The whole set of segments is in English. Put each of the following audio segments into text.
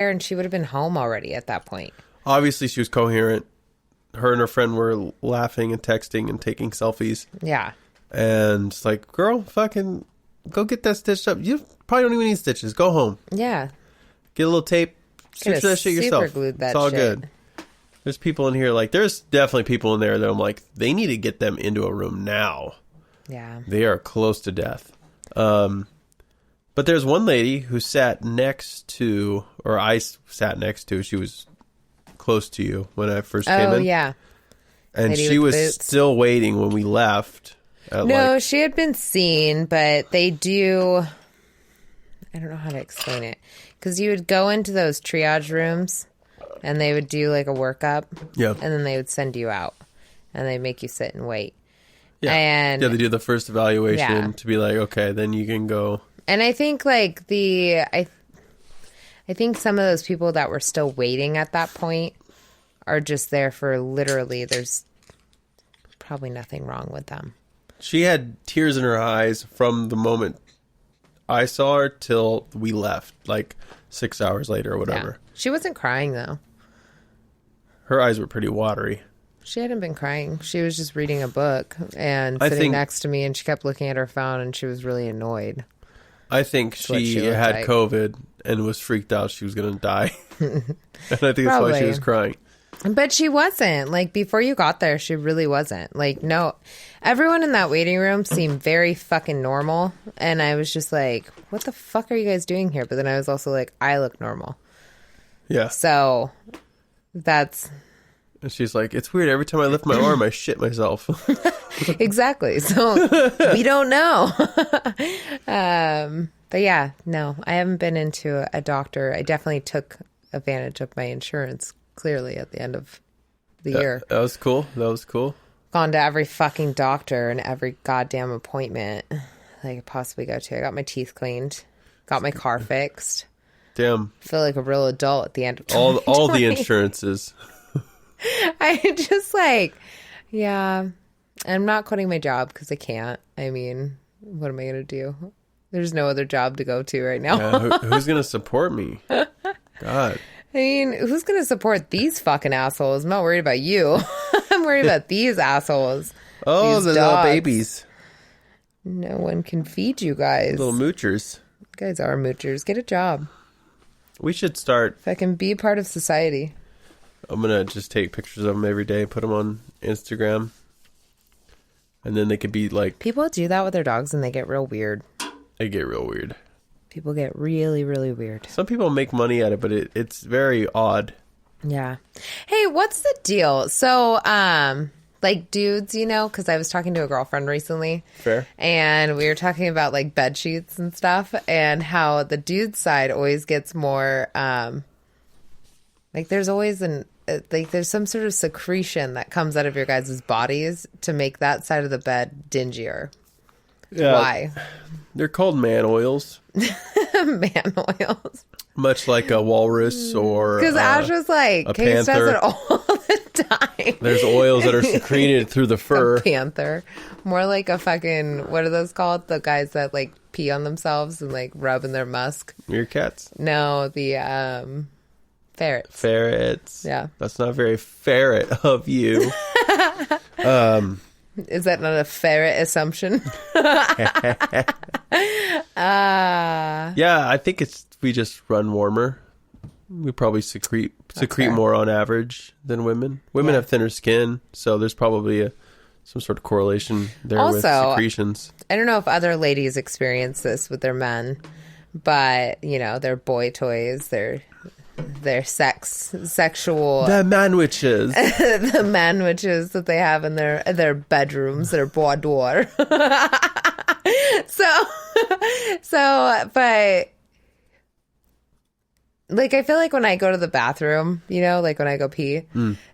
and she would have been home already at that point. Obviously, she was coherent. Her and her friend were laughing and texting and taking selfies. Yeah. And it's like, girl, fucking go get that stitched up. You probably don't even need stitches. Go home. Yeah. Get a little tape. Stitch that shit yourself. It's all good. There's people in here, like, there's definitely people in there that I'm like, they need to get them into a room now. Yeah. They are close to death. But there's one lady who sat next to, or I sat next to, she was close to you when I first came in. Oh, yeah. And she was still waiting when we left. No, she had been seen, but they do, I don't know how to explain it. Because you would go into those triage rooms and they would do like a workup. Yeah. And then they would send you out and they'd make you sit and wait. Yeah. And they do the first evaluation to be like, okay, then you can go. And I think like I think some of those people that were still waiting at that point are just there for literally, there's probably nothing wrong with them. She had tears in her eyes from the moment I saw her till we left, like 6 hours later or whatever. Yeah. She wasn't crying though. Her eyes were pretty watery. She hadn't been crying. She was just reading a book and sitting next to me, and she kept looking at her phone, and she was really annoyed. I think she had like COVID and was freaked out she was going to die. And I think that's why she was crying. But she wasn't. Like, before you got there, she really wasn't. Like, no. Everyone in that waiting room seemed very fucking normal. And I was just like, what the fuck are you guys doing here? But then I was also like, I look normal. Yeah. So, that's... And she's like, it's weird. Every time I lift my arm, I shit myself. Exactly. So, we don't know. But yeah, no. I haven't been into a doctor. I definitely took advantage of my insurance, clearly, at the end of the year. That was cool. Gone to every fucking doctor and every goddamn appointment I could possibly go to. I got my teeth cleaned. Got my car fixed. Damn. Feel like a real adult at the end of all the insurances. I just like, yeah, I'm not quitting my job because I can't. I mean, what am I going to do? There's no other job to go to right now. Yeah, who's going to support me? God. I mean, who's going to support these fucking assholes? I'm not worried about you. I'm worried about these assholes. Oh, these the little babies. No one can feed you guys. Little moochers. You guys are moochers. Get a job. We should start. Fucking be a part of society. I'm going to just take pictures of them every day, put them on Instagram. And then they could be like... People do that with their dogs and they get real weird. They get real weird. People get really, really weird. Some people make money at it, but it's very odd. Yeah. Hey, what's the deal? So, like dudes, you know, because I was talking to a girlfriend recently. Fair. And we were talking about like bed sheets and stuff and how the dude side always gets more, like there's always there's some sort of secretion that comes out of your guys' bodies to make that side of the bed dingier. Yeah. Why? They're called man oils. Man oils. Much like a walrus or because Ash was like, a Kate panther. does it all the time. There's oils that are secreted through the fur. A panther. More like a fucking, what are those called? The guys that like pee on themselves and like rub in their musk. Meerkats? No, the ferrets. Ferrets. Yeah. That's not very ferret of you. Is that not a ferret assumption? Yeah, I think we just run warmer. We probably secrete more on average than women. Women have thinner skin, so there's probably some sort of correlation there also, with secretions. I don't know if other ladies experience this with their men, but you know, their boy toys, their sexual the manwiches. the manwiches that they have in their bedrooms, their boudoir. so but like I feel like when I go to the bathroom, you know, like when I go pee,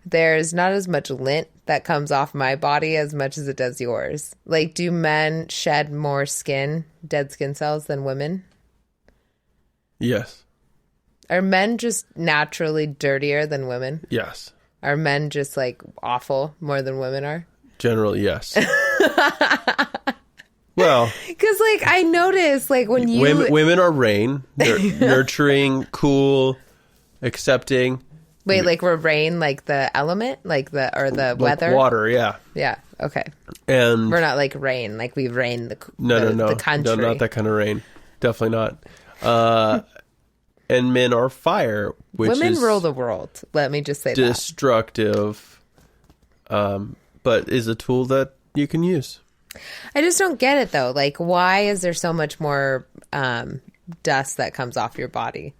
there's not as much lint that comes off my body as much as it does yours. Like, do men shed more dead skin cells than women? Yes. Are men just naturally dirtier than women? Yes. Are men just like awful more than women are? Generally, yes. Well, because like I notice like when you women are rain, they're nurturing, cool, accepting. Wait, like we're rain, like the element, like the weather, water, yeah, yeah, okay. And we're not like rain, like we rain the no, the country. No, not that kind of rain. Definitely not. And men are fire, which women is rule the world. Let me just say destructive, but is a tool that you can use. I just don't get it though. Like, why is there so much more dust that comes off your body?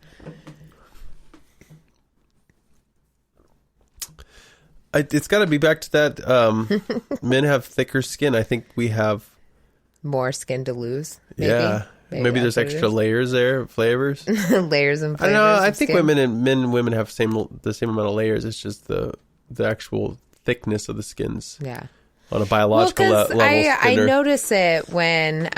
It's got to be back to that. Men have thicker skin. I think we have more skin to lose. Maybe. Yeah, maybe there's extra layers there, flavors, layers and flavors. I don't know. I think women and women have the same amount of layers. It's just the actual thickness of the skins. Yeah, on a biological level. I notice it when.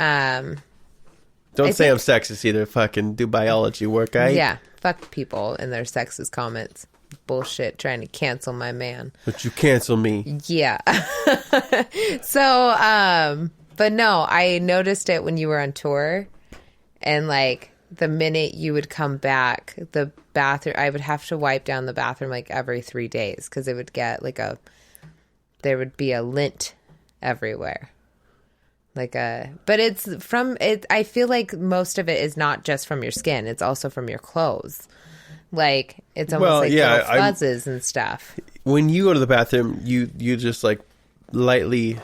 Don't say I'm sexist either. Fucking do biology work, eh? Yeah, fuck people and their sexist comments. Bullshit, trying to cancel my man. But you cancel me. Yeah. So, but no, I noticed it when you were on tour, and like the minute you would come back, the bathroom, I would have to wipe down the bathroom like every 3 days because it would get like there would be a lint everywhere. But it's from it. I feel like most of it is not just from your skin; it's also from your clothes. Like it's almost little fuzzes and stuff. When you go to the bathroom, you just like lightly,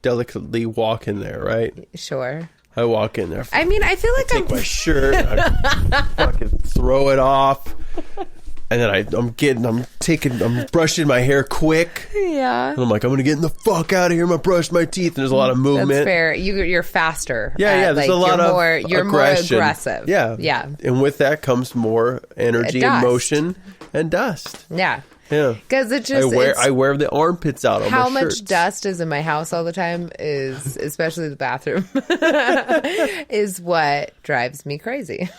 delicately walk in there, right? Sure. I walk in there. I mean, I feel like take my shirt, I fucking throw it off, and then I'm brushing my hair quick. Yeah. And I'm like, I'm gonna get the fuck out of here. I'm gonna brush my teeth. And there's a lot of movement. That's fair. You're faster. Yeah. There's a lot of you're aggression. more aggressive. Yeah. And with that comes more energy and motion and dust. Yeah. Yeah. Because it just I wear the armpits out on my how much shirts. dust is in my house all the time is, especially the bathroom, is what drives me crazy.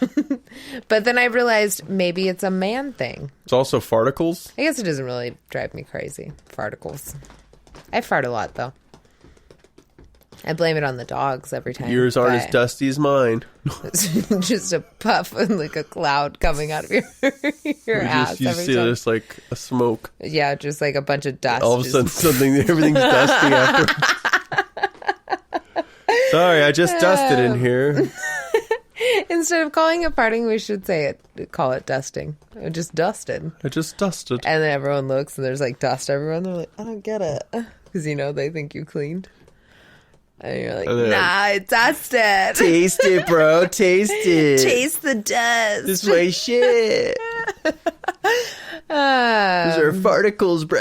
But then I realized maybe it's a man thing. It's also farticles. I guess it doesn't really drive me crazy. Farticles. I fart a lot though. I blame it on the dogs every time. Yours aren't as dusty as mine. Just a puff and like a cloud coming out of your ass. You see this like a smoke. Yeah, just like a bunch of dust. All of a sudden, everything's dusty after. Sorry, I just dusted in here. Instead of calling it farting, we should call it dusting. I just dusted. I just dusted. And then everyone looks and there's like dust everywhere. They're like, I don't get it. Because, they think you cleaned. And you're like, nah, it's dusted. Taste it, bro. Taste it. Taste the dust. This way shit. These are farticles, bro.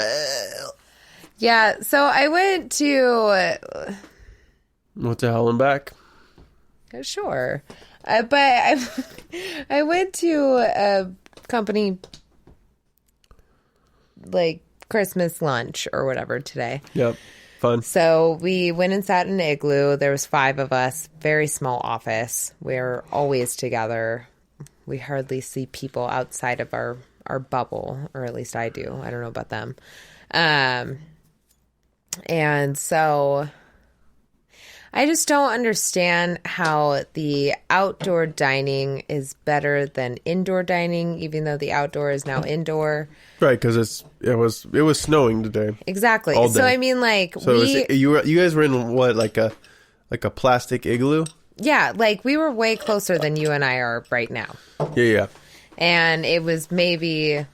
Yeah, so I went to... What the hell and back? Sure. But I went to a company, like, Christmas lunch or whatever today. Yep. Fun. So we went and sat in an igloo. There was 5 of us. Very small office. We're always together. We hardly see people outside of our bubble, or at least I do. I don't know about them. And so I just don't understand how the outdoor dining is better than indoor dining, even though the outdoor is now indoor. Right, because it was snowing today. Exactly. So I mean, like, you guys were in what, like a plastic igloo? Yeah, like we were way closer than you and I are right now. Yeah. And it was maybe,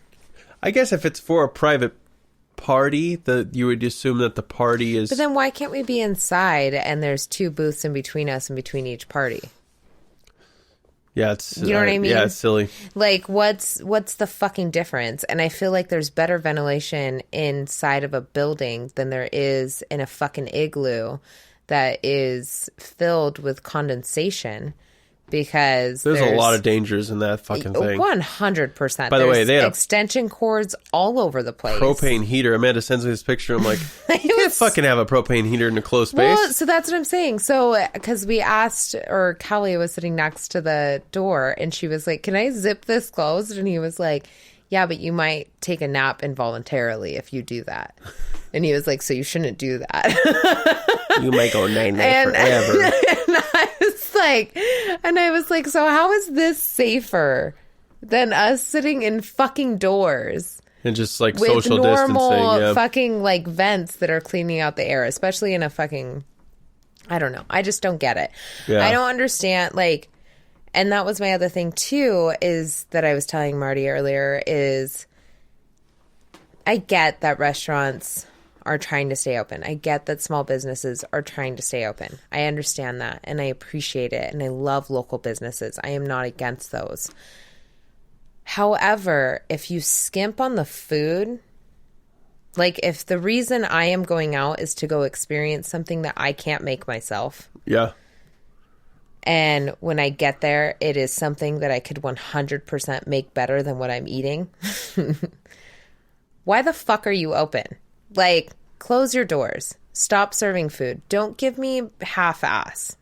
I guess if it's for a private party, that you would assume that the party is. But then why can't we be inside and there's 2 booths in between us and between each party? Yeah, it's you know what I mean? Yeah, it's silly. Like, what's the fucking difference? And I feel like there's better ventilation inside of a building than there is in a fucking igloo that is filled with condensation. Because there's a lot of dangers in that fucking thing. 100%. By the way, they had extension cords all over the place. Propane heater. Amanda sends me this picture. I'm like, you can't fucking have a propane heater in a closed space. Well, so that's what I'm saying. So, because we asked, or Kelly was sitting next to the door, and she was like, "Can I zip this closed?" And he was like, "Yeah, but you might take a nap involuntarily if you do that." And he was like, "So you shouldn't do that." You might go night-night forever. And I was like, so how is this safer than us sitting in fucking doors. And just like With social normal distancing. Yeah. fucking like vents that are cleaning out the air, especially in a fucking, I don't know. I just don't get it. Yeah. I don't understand. Like, and that was my other thing too, is that I was telling Marty earlier is I get that restaurants are trying to stay open. I get that small businesses are trying to stay open. I understand that and I appreciate it. And I love local businesses. I am not against those. However, if you skimp on the food, like if the reason I am going out is to go experience something that I can't make myself. Yeah. And when I get there, it is something that I could 100% make better than what I'm eating. Why the fuck are you open? Like, close your doors. Stop serving food. Don't give me half-ass.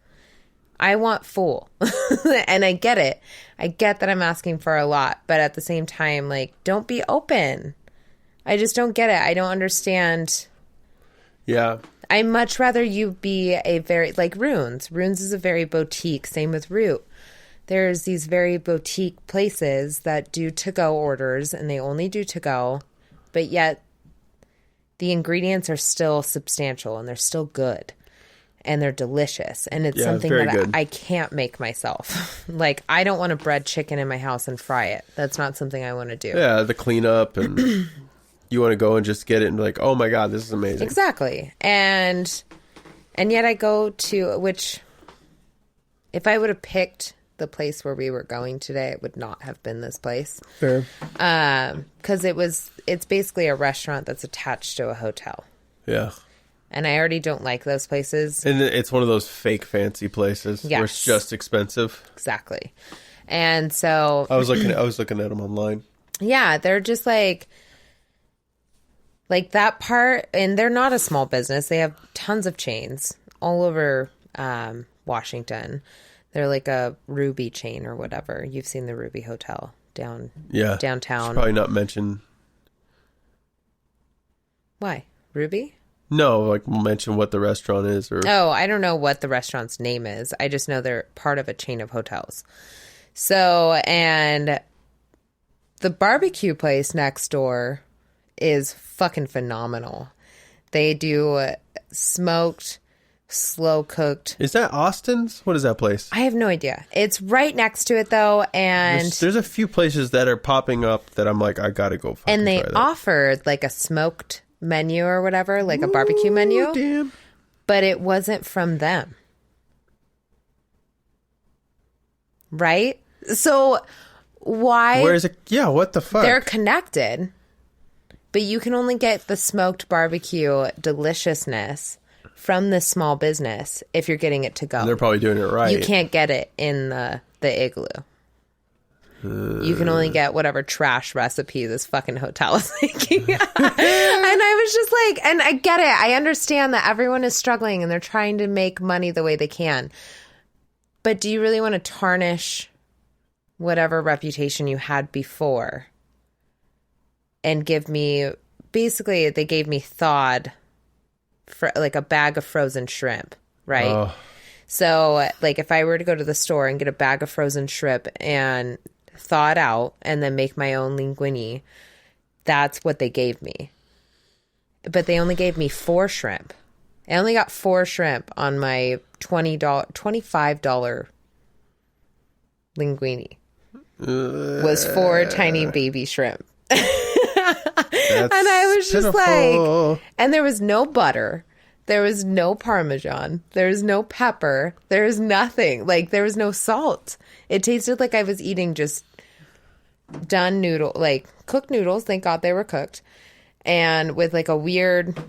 I want full. And I get it. I get that I'm asking for a lot. But at the same time, like, don't be open. I just don't get it. I don't understand. Yeah. I'd much rather you be a very, like Runes. Runes is a very boutique. Same with Root. There's these very boutique places that do to-go orders, and they only do to-go. But yet, the ingredients are still substantial, and they're still good. And they're delicious. And it's something that I can't make myself. Like, I don't want to bread chicken in my house and fry it. That's not something I want to do. Yeah, the cleanup and you want to go and just get it and be like, oh my God, this is amazing. Exactly. And yet I go to, which if I would have picked the place where we were going today, it would not have been this place. Fair. Because it's basically a restaurant that's attached to a hotel. Yeah. And I already don't like those places. And it's one of those fake fancy places where it's just expensive. Exactly. And so I was looking at them online. Yeah, they're just like that part, and they're not a small business. They have tons of chains all over Washington. They're like a Ruby chain or whatever. You've seen the Ruby Hotel downtown. Should probably not mention. Why? Ruby? No, like mention what the restaurant is. Oh, I don't know what the restaurant's name is. I just know they're part of a chain of hotels. So, and the barbecue place next door is fucking phenomenal. They do smoked, slow cooked. Is that Austin's? What is that place? I have no idea. It's right next to it though, and there's a few places that are popping up that I'm like, I gotta go. And they offered like a smoked menu or whatever, like a barbecue menu. Damn. But it wasn't from them. Right? So why? Where is it? Yeah, what the fuck? They're connected, but you can only get the smoked barbecue deliciousness from this small business if you're getting it to go. And they're probably doing it right. You can't get it in the Igloo. You can only get whatever trash recipe this fucking hotel is making. And I was just like, and I get it. I understand that everyone is struggling and they're trying to make money the way they can. But do you really want to tarnish whatever reputation you had before and give me, basically they gave me thawed, for like a bag of frozen shrimp, right? Oh. So like if I were to go to the store and get a bag of frozen shrimp and thaw it out and then make my own linguine, that's what they gave me. But they only gave me 4 shrimp. I only got 4 shrimp on my $25 linguine. Was 4 tiny baby shrimp. And I was just like, and there was no butter. There was no Parmesan. There was no pepper. There was nothing. Like, there was no salt. It tasted like I was eating just done cooked noodles. Thank God they were cooked. And with like a weird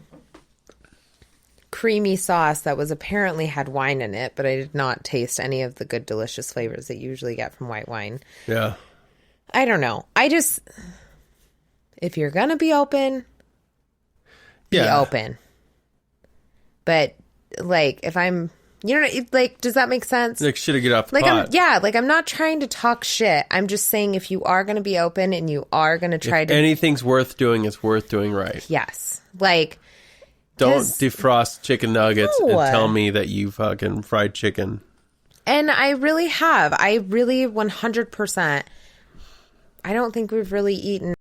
creamy sauce that was apparently had wine in it, but I did not taste any of the good, delicious flavors that you usually get from white wine. Yeah. I don't know. If you're going to be open, be open. But, like, if I'm, you know, like, does that make sense? Like, should I get off the pot? I'm not trying to talk shit. I'm just saying if you are going to be open and you are going to try if anything's worth doing, it's worth doing right. Yes. Like, don't defrost chicken nuggets and tell me that you fucking fried chicken. And I really have. I really 100% I don't think we've really eaten